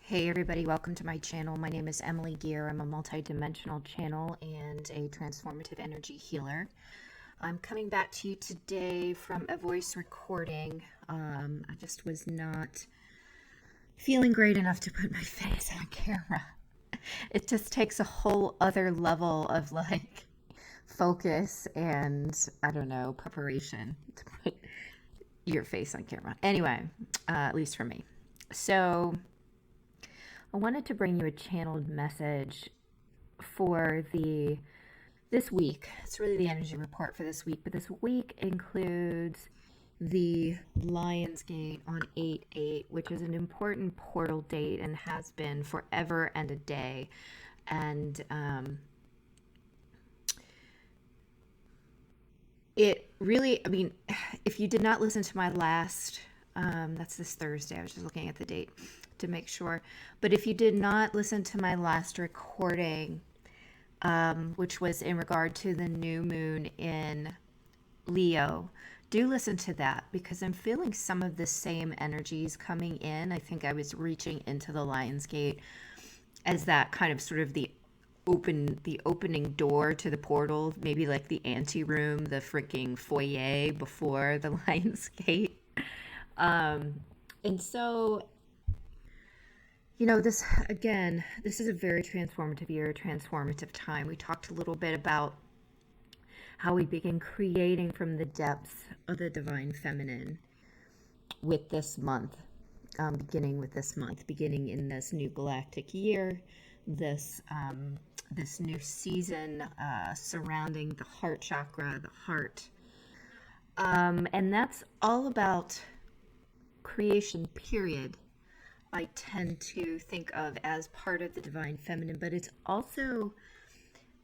Hey everybody, welcome to my channel. My name is Emily Gear. I'm a multi-dimensional channel and a transformative energy healer. I'm coming back to you today from a voice recording. I just was not feeling great enough to put my face on camera. It just takes a whole other level of focus and I don't know, preparation to put your face on camera. Anyway, at least for me. So I wanted to bring you a channeled message for this week. It's really the energy report for this week, but this week includes the Lion's Gate on 8/8, which is an important portal date and has been forever and a day. And it really, if you did not listen to my last, that's this Thursday, I was just looking at the date to make sure. But if you did not listen to my last recording, which was in regard to the new moon in Leo, do listen to that because I'm feeling some of the same energies coming in. I think I was reaching into the Lion's Gate as that kind of sort of the opening door to the portal, maybe like the anteroom, the freaking foyer before the Lion's Gate. And so, this is a very transformative year, transformative time. We talked a little bit about how we begin creating from the depths of the divine feminine with this month, beginning in this new galactic year, this new season surrounding the heart chakra, the heart. And that's all about creation, period. I tend to think of as part of the divine feminine, but it's also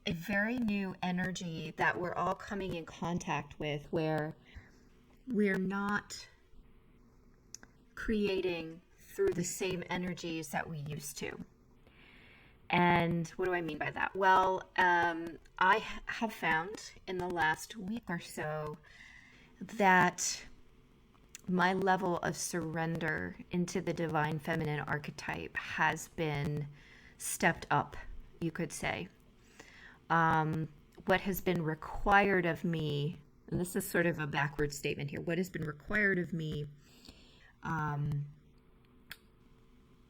a very new energy that we're all coming in contact with, where we're not creating through the same energies that we used to. And what do I mean by that? Well, I have found in the last week or so that my level of surrender into the divine feminine archetype has been stepped up, you could say. What has been required of me, and this is sort of a backward statement here, what has been required of me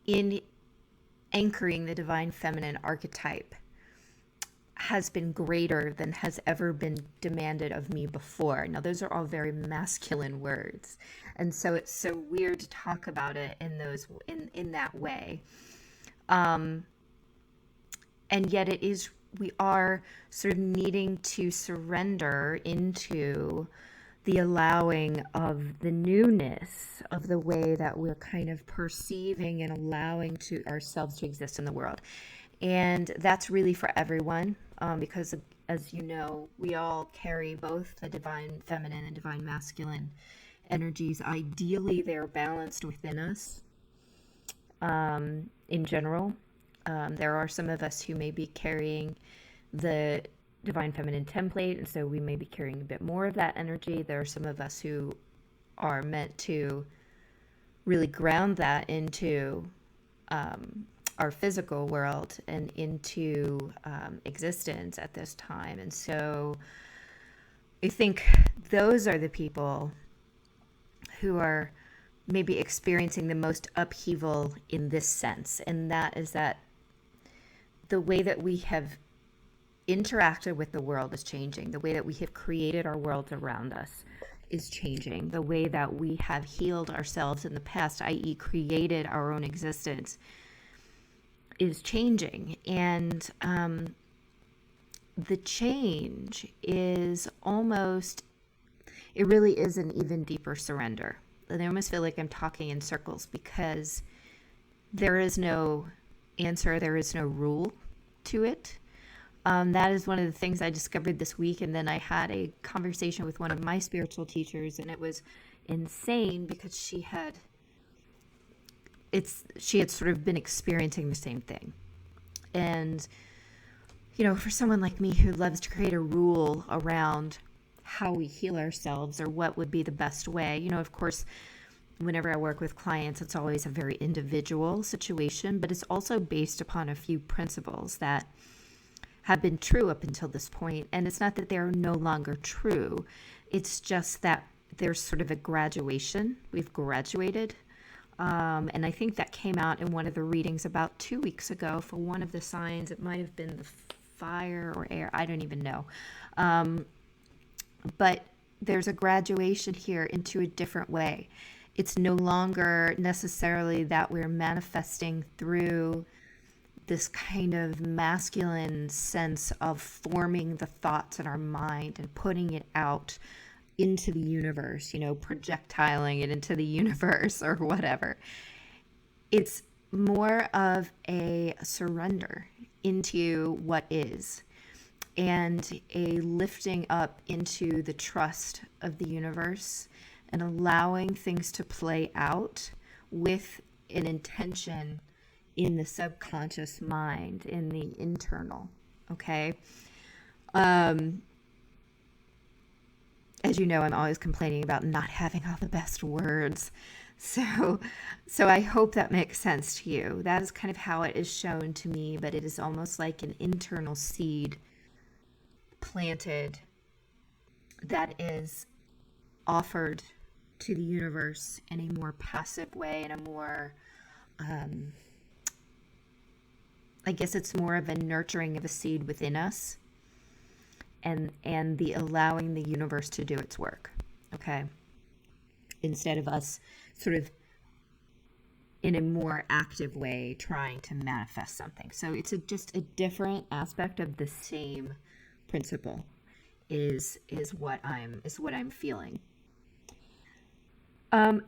in anchoring the divine feminine archetype has been greater than has ever been demanded of me before. Now, those are all very masculine words, and so it's so weird to talk about it in that way. And yet we are sort of needing to surrender into the allowing of the newness of the way that we're kind of perceiving and allowing to ourselves to exist in the world. And that's really for everyone, because as you know, we all carry both the divine feminine and divine masculine energies. Ideally, they're balanced within us. In general, there are some of us who may be carrying the divine feminine template, and so we may be carrying a bit more of that energy. There are some of us who are meant to really ground that into our physical world and into existence at this time. And so I think those are the people who are maybe experiencing the most upheaval in this sense. And that is that the way that we have interacted with the world is changing. The way that we have created our worlds around us is changing. The way that we have healed ourselves in the past, i.e. created our own existence, is changing. And the change is it really is an even deeper surrender. And I almost feel like I'm talking in circles because there is no answer, there is no rule to it. That is one of the things I discovered this week. And then I had a conversation with one of my spiritual teachers, and it was insane because she had sort of been experiencing the same thing. And, for someone like me who loves to create a rule around how we heal ourselves or what would be the best way, of course, whenever I work with clients, it's always a very individual situation, but it's also based upon a few principles that have been true up until this point. And it's not that they're no longer true. It's just that there's sort of a graduation. We've graduated. And I think that came out in one of the readings about 2 weeks ago for one of the signs. It might have been the fire or air. I don't even know. But there's a graduation here into a different way. It's no longer necessarily that we're manifesting through this kind of masculine sense of forming the thoughts in our mind and putting it out into the universe, projectiling it into the universe or whatever. It's more of a surrender into what is and a lifting up into the trust of the universe and allowing things to play out with an intention in the subconscious mind, in the internal, okay? As you know, I'm always complaining about not having all the best words. So I hope that makes sense to you. That is kind of how it is shown to me, but it is almost like an internal seed planted that is offered to the universe in a more passive way, in a more, I guess it's more of a nurturing of a seed within us and the allowing the universe to do its work, okay? Instead of us sort of in a more active way trying to manifest something. So it's just a different aspect of the same principle is what I'm feeling.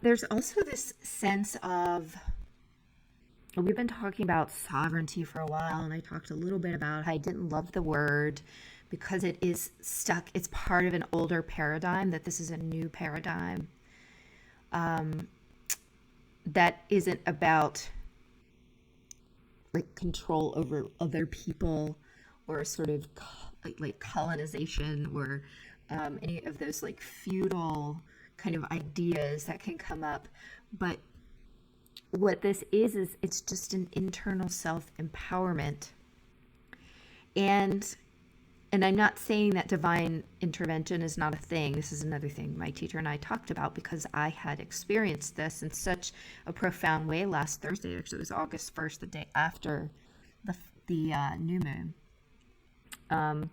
There's also this sense of, we've been talking about sovereignty for a while, and I talked a little bit about how I didn't love the word because it is stuck. It's part of an older paradigm, that this is a new paradigm that isn't about like control over other people or sort of like colonization or any of those like feudal kind of ideas that can come up. But what this is it's just an internal self-empowerment. And I'm not saying that divine intervention is not a thing. This is another thing my teacher and I talked about, because I had experienced this in such a profound way last Thursday. Actually, it was August 1st, the day after the new moon. And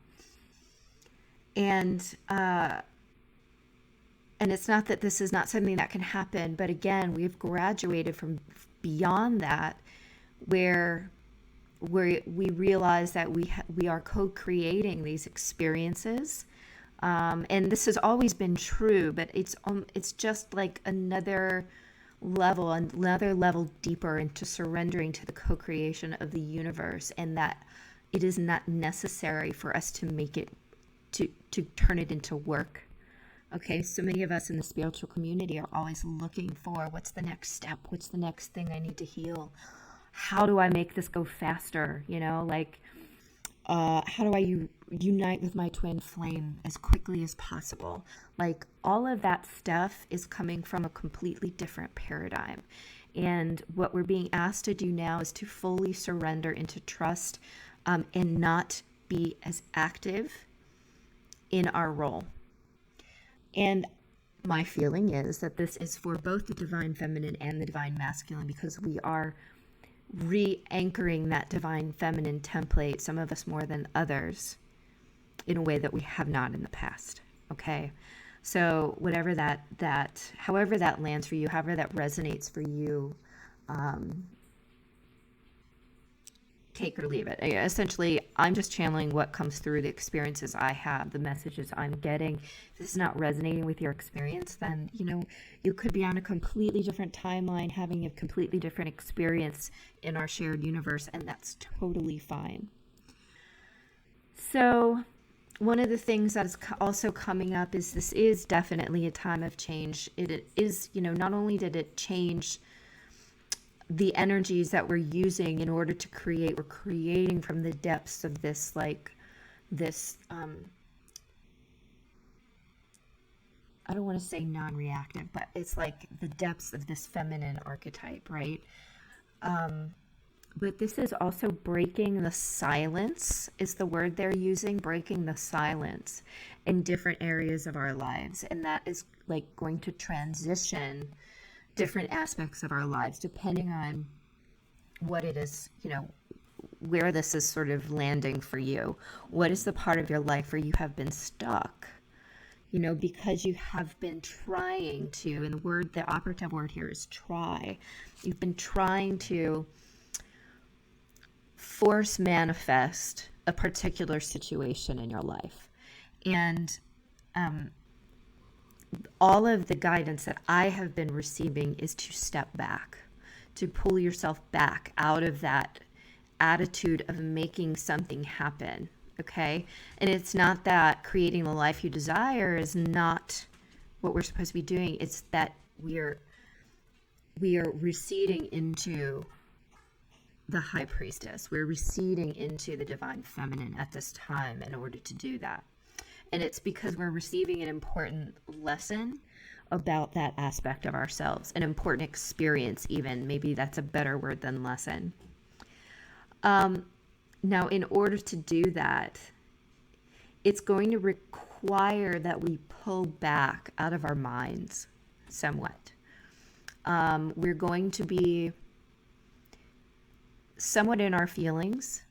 it's not that this is not something that can happen, but again, we've graduated from beyond that, where we realize that we are co-creating these experiences, and this has always been true, but it's just like another level deeper into surrendering to the co-creation of the universe, and that it is not necessary for us to make it to turn it into work. Okay, so many of us in the spiritual community are always looking for, what's the next step? What's the next thing I need to heal? How do I make this go faster? How do I unite with my twin flame as quickly as possible? Like, all of that stuff is coming from a completely different paradigm. And what we're being asked to do now is to fully surrender into trust, and not be as active in our role. And my feeling is that this is for both the divine feminine and the divine masculine, because we are re-anchoring that divine feminine template, some of us more than others, in a way that we have not in the past. Okay, so whatever however that lands for you, however that resonates for you, take or leave it. Essentially, I'm just channeling what comes through the experiences I have, the messages I'm getting. If this is not resonating with your experience, then, you could be on a completely different timeline, having a completely different experience in our shared universe, and that's totally fine. So, one of the things that is also coming up is this is definitely a time of change. It is, not only did it change the energies that we're using in order to create, we're creating from the depths of this, I don't want to say non-reactive, but it's like the depths of this feminine archetype, right? But this is also breaking the silence, is the word they're using, breaking the silence in different areas of our lives. And that is like going to transition different aspects of our lives depending on what it is, where this is sort of landing for you. What is the part of your life where you have been stuck? Because you have been trying to, and the operative word here is try. You've been trying to force manifest a particular situation in your life. And all of the guidance that I have been receiving is to step back, to pull yourself back out of that attitude of making something happen. Okay. And it's not that creating the life you desire is not what we're supposed to be doing. It's that we are receding into the high priestess. We're receding into the divine feminine at this time in order to do that. And it's because we're receiving an important lesson about that aspect of ourselves, an important experience even. Maybe that's a better word than lesson. Now, in order to do that, it's going to require that we pull back out of our minds somewhat. We're going to be somewhat in our feelings,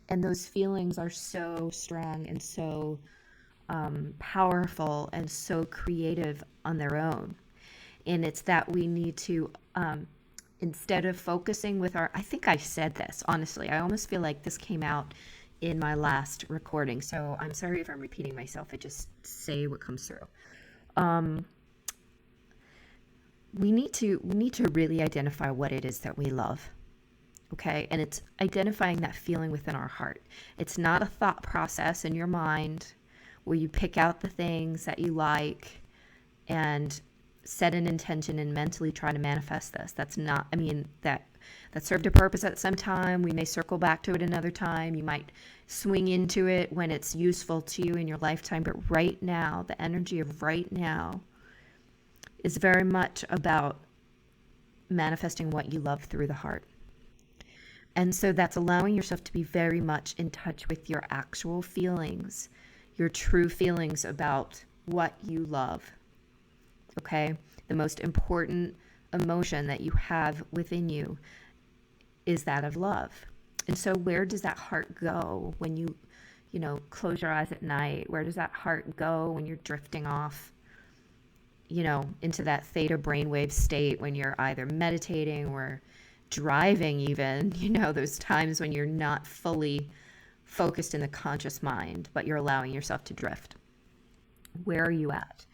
and those feelings are so strong and so powerful and so creative on their own. And it's that we need to, instead of focusing with I think I said this, honestly, I almost feel like this came out in my last recording. So I'm sorry if I'm repeating myself. I just say what comes through. We need to really identify what it is that we love. Okay. And it's identifying that feeling within our heart. It's not a thought process in your mind where you pick out the things that you like and set an intention and mentally try to manifest this. That's not, that served a purpose at some time. We may circle back to it another time. You might swing into it when it's useful to you in your lifetime. But right now, the energy of right now is very much about manifesting what you love through the heart. And so that's allowing yourself to be very much in touch with your actual feelings, your true feelings about what you love. Okay? The most important emotion that you have within you is that of love. And so where does that heart go when you close your eyes at night? Where does that heart go when you're drifting off, into that theta brainwave state when you're either meditating or driving even, those times when you're not fully focused in the conscious mind, but you're allowing yourself to drift? Where are you at?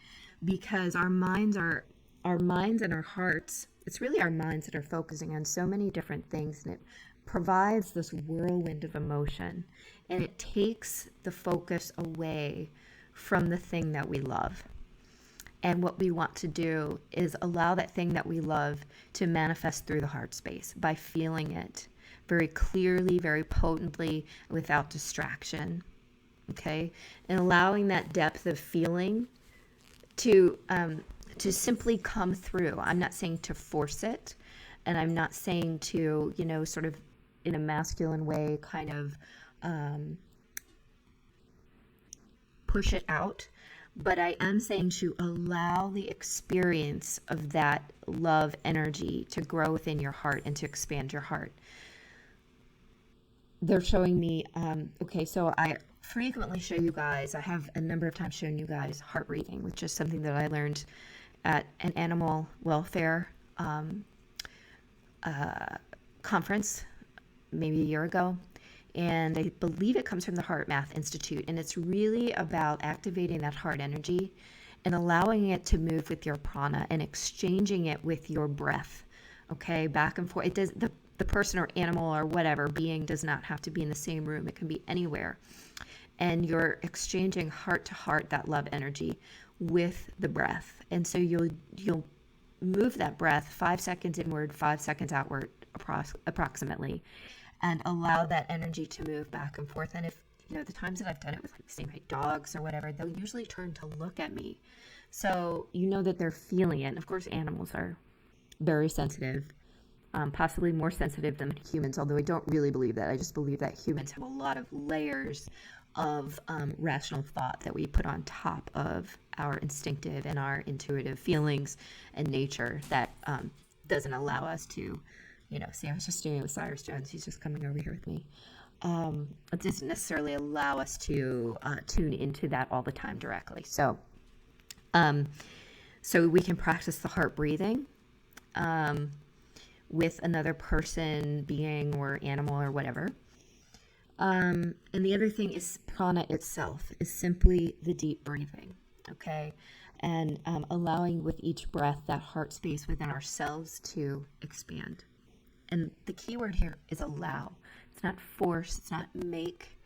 Because our minds and our hearts, it's really our minds that are focusing on so many different things, and it provides this whirlwind of emotion, and it takes the focus away from the thing that we love. And what we want to do is allow that thing that we love to manifest through the heart space by feeling it very clearly, very potently, without distraction. Okay? And allowing that depth of feeling to simply come through. I'm not saying to force it, and I'm not saying to, sort of in a masculine way, kind of push it out. But I am saying to allow the experience of that love energy to grow within your heart and to expand your heart. They're showing me, so I frequently show you guys, I have a number of times shown you guys heart reading, which is something that I learned at an animal welfare conference maybe a year ago. And I believe it comes from the Heart Math Institute. And it's really about activating that heart energy and allowing it to move with your prana and exchanging it with your breath. Okay, back and forth. It does, the person or animal or whatever being does not have to be in the same room. It can be anywhere. And you're exchanging heart to heart that love energy with the breath. And so you'll move that breath 5 seconds inward, 5 seconds outward approximately, and allow that energy to move back and forth. And if the times that I've done it with, like, say, my dogs or whatever, they'll usually turn to look at me. So you know that they're feeling it. And of course, animals are very sensitive, possibly more sensitive than humans, although I don't really believe that. I just believe that humans have a lot of layers of rational thought that we put on top of our instinctive and our intuitive feelings and nature that doesn't allow us to, see, I was just doing it with Cyrus Jones. He's just coming over here with me. It doesn't necessarily allow us to tune into that all the time directly. So we can practice the heart breathing with another person, being, or animal, or whatever. And the other thing is prana itself, is simply the deep breathing, okay? And allowing with each breath that heart space within ourselves to expand. And the key word here is allow. It's not force, it's not make,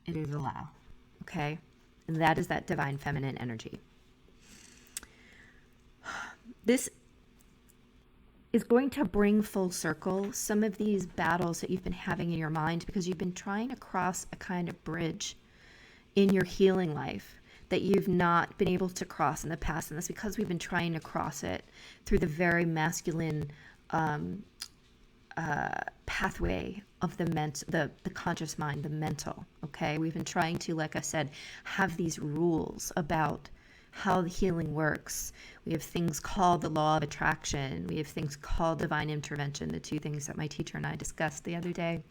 it is allow, okay? And that is that divine feminine energy. This is going to bring full circle some of these battles that you've been having in your mind, because you've been trying to cross a kind of bridge in your healing life that you've not been able to cross in the past. And that's because we've been trying to cross it through the very masculine pathway of the conscious mind, the mental, okay? We've been trying to, like I said, have these rules about how the healing works. We have things called the law of attraction. We have things called divine intervention, the two things that my teacher and I discussed the other day.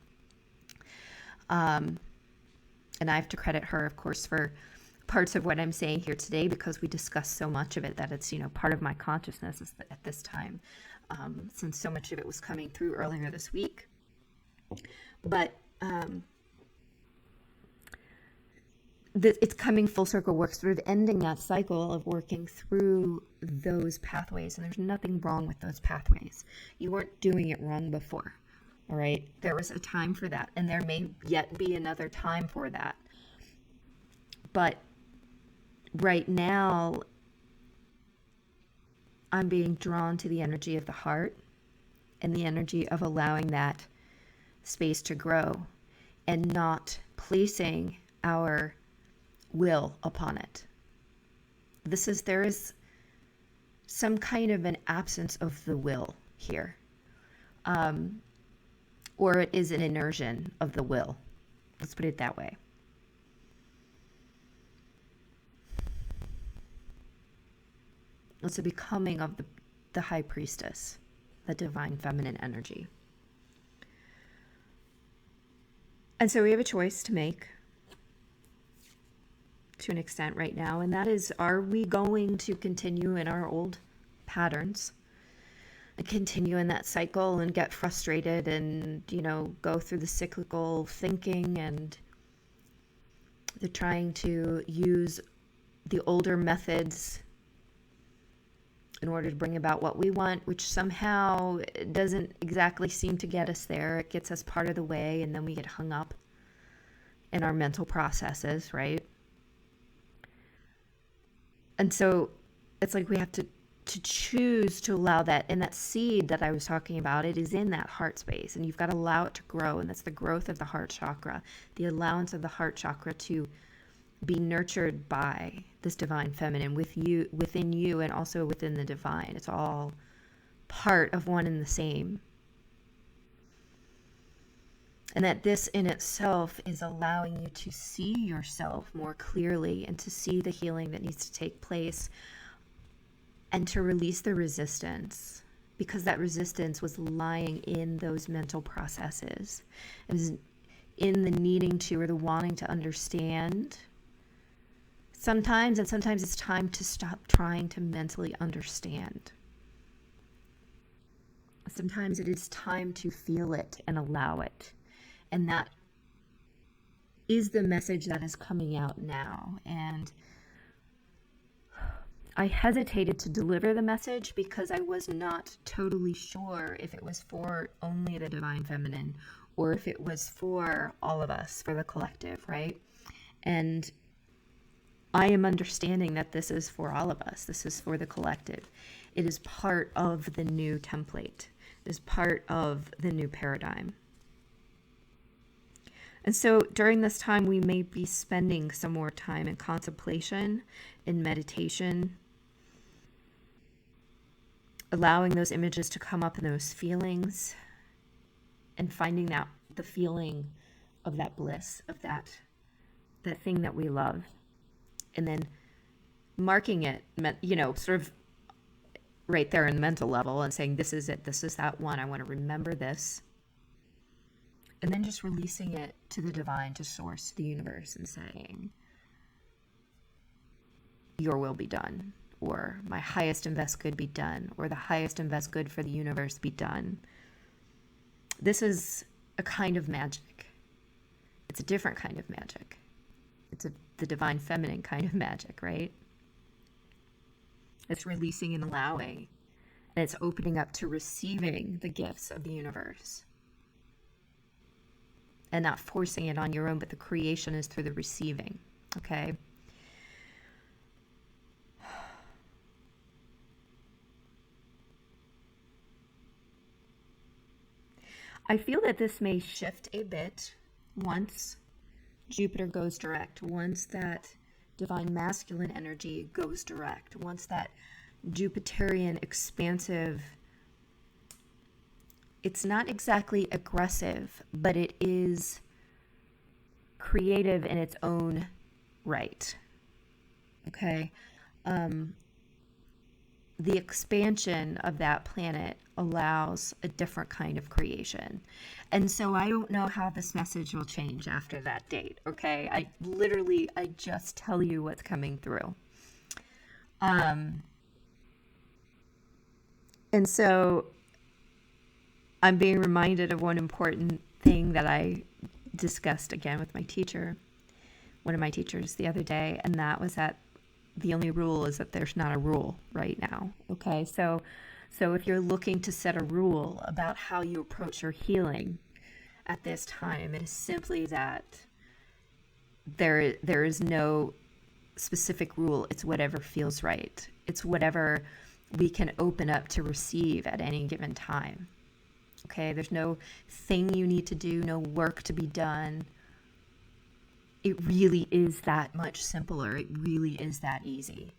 And I have to credit her, of course, for parts of what I'm saying here today, because we discussed so much of it that it's, part of my consciousness at this time, since so much of it was coming through earlier this week. But it's coming full circle. We're sort of ending that cycle of working through those pathways, and there's nothing wrong with those pathways. You weren't doing it wrong before, all right? There was a time for that, and there may yet be another time for that. But right now, I'm being drawn to the energy of the heart and the energy of allowing that space to grow and not placing our will upon it. There is some kind of an absence of the will here, or it is an inversion of the will. Let's put it that way. It's a becoming of the high priestess, the divine feminine energy. And so we have a choice to make, to an extent right now, and that is, are we going to continue in our old patterns and continue in that cycle and get frustrated and, go through the cyclical thinking, and they're trying to use the older methods in order to bring about what we want, which somehow doesn't exactly seem to get us there. It gets us part of the way, and then we get hung up in our mental processes, right? And so it's like we have to choose to allow that. And that seed that I was talking about, it is in that heart space, and you've got to allow it to grow. And that's the growth of the heart chakra, the allowance of the heart chakra to be nurtured by this divine feminine within you, and also within the divine. It's all part of one and the same. And that this in itself is allowing you to see yourself more clearly, and to see the healing that needs to take place, and to release the resistance, because that resistance was lying in those mental processes. It was in the needing to, or the wanting to understand sometimes, and sometimes it's time to stop trying to mentally understand. Sometimes it is time to feel it and allow it. And that is the message that is coming out now. And I hesitated to deliver the message because I was not totally sure if it was for only the divine feminine, or if it was for all of us, for the collective, right? And I am understanding that this is for all of us. This is for the collective. It is part of the new template. It is part of the new paradigm. And so during this time, we may be spending some more time in contemplation, in meditation, allowing those images to come up in those feelings, and finding that the feeling of that bliss, of that thing that we love, and then marking it, sort of right there in the mental level and saying, this is it, this is that one, I want to remember this. And then just releasing it to the divine, to source, the universe, and saying, your will be done, or my highest and best good be done, or the highest and best good for the universe be done. This is a kind of magic. It's a different kind of magic. It's the divine feminine kind of magic, right? It's releasing and allowing, and it's opening up to receiving the gifts of the universe. And not forcing it on your own, but the creation is through the receiving, okay? I feel that this may shift a bit once Jupiter goes direct, once that divine masculine energy goes direct, once that Jupiterian expansive, it's not exactly aggressive, but it is creative in its own right. Okay? The expansion of that planet allows a different kind of creation. And so I don't know how this message will change after that date. Okay? I just tell you what's coming through. And so I'm being reminded of one important thing that I discussed again with my teacher, one of my teachers the other day, and that was that the only rule is that there's not a rule right now. Okay, so if you're looking to set a rule about how you approach your healing at this time, it is simply that there is no specific rule. It's whatever feels right. It's whatever we can open up to receive at any given time. Okay, there's no thing you need to do, no work to be done. It really is that much simpler. It really is that easy.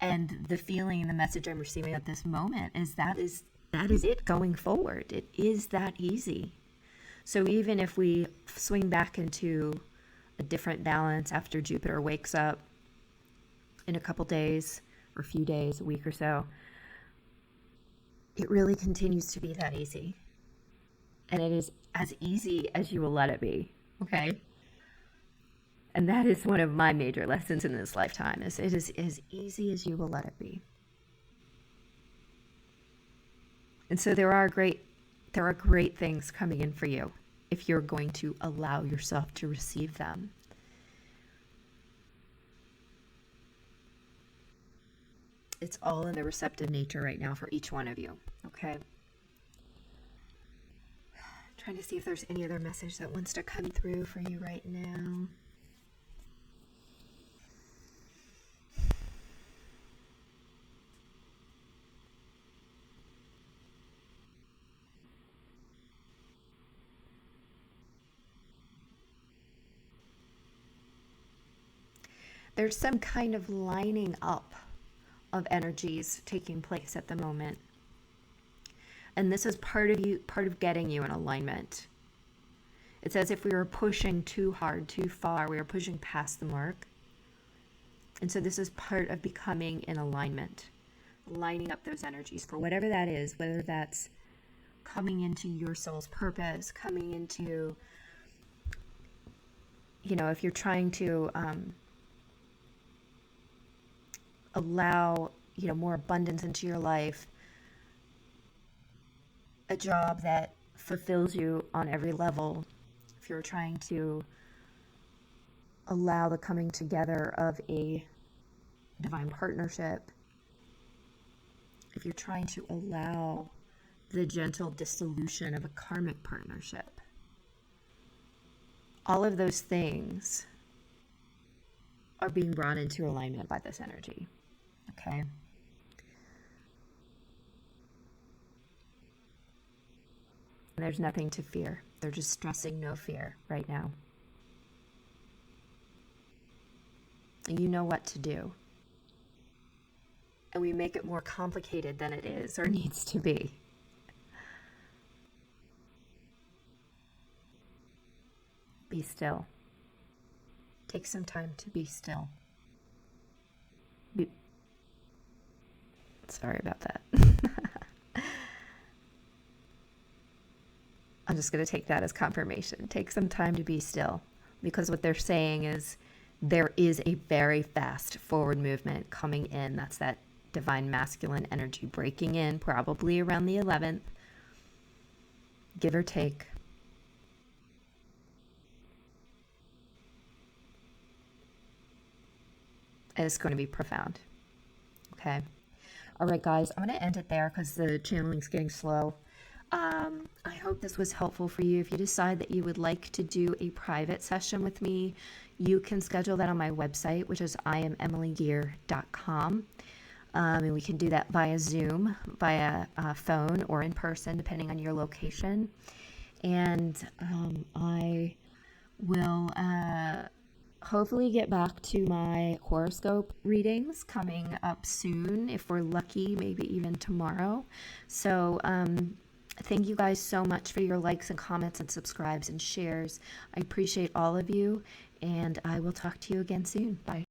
And the feeling and the message I'm receiving at this moment is that is it going forward. It is that easy. So even if we swing back into a different balance after Jupiter wakes up in a couple days or a few days, a week or so, it really continues to be that easy. And it is as easy as you will let it be. Okay? And that is one of my major lessons in this lifetime, is it is as easy as you will let it be. And so there are great things coming in for you if you're going to allow yourself to receive them. It's all in the receptive nature right now for each one of you, okay? Trying to see if there's any other message that wants to come through for you right now. There's some kind of lining up of energies taking place at the moment. And this is part of getting you in alignment. It's as if we were pushing too hard, too far. We were pushing past the mark. And so this is part of becoming in alignment, lining up those energies for whatever that is, whether that's coming into your soul's purpose, coming into, if you're trying to allow, more abundance into your life, a job that fulfills you on every level, if you're trying to allow the coming together of a divine partnership, if you're trying to allow the gentle dissolution of a karmic partnership, all of those things are being brought into alignment by this energy. Okay? There's nothing to fear. They're just stressing no fear right now. You know what to do. And we make it more complicated than it is or needs to be. Be still. Take some time to be still. Sorry about that. I'm just going to take that as confirmation. Take some time to be still, because what they're saying is there is a very fast forward movement coming in. That's that divine masculine energy breaking in, probably around the 11th, give or take. And it's going to be profound. Okay. All right, guys, I'm going to end it there because the channeling's getting slow. I hope this was helpful for you. If you decide that you would like to do a private session with me, you can schedule that on my website, which is IamEmilyGear.com. And we can do that via Zoom, via phone, or in person, depending on your location. And I will hopefully get back to my horoscope readings coming up soon, if we're lucky, maybe even tomorrow. So thank you guys so much for your likes and comments and subscribes and shares. I appreciate all of you, and I will talk to you again soon. Bye.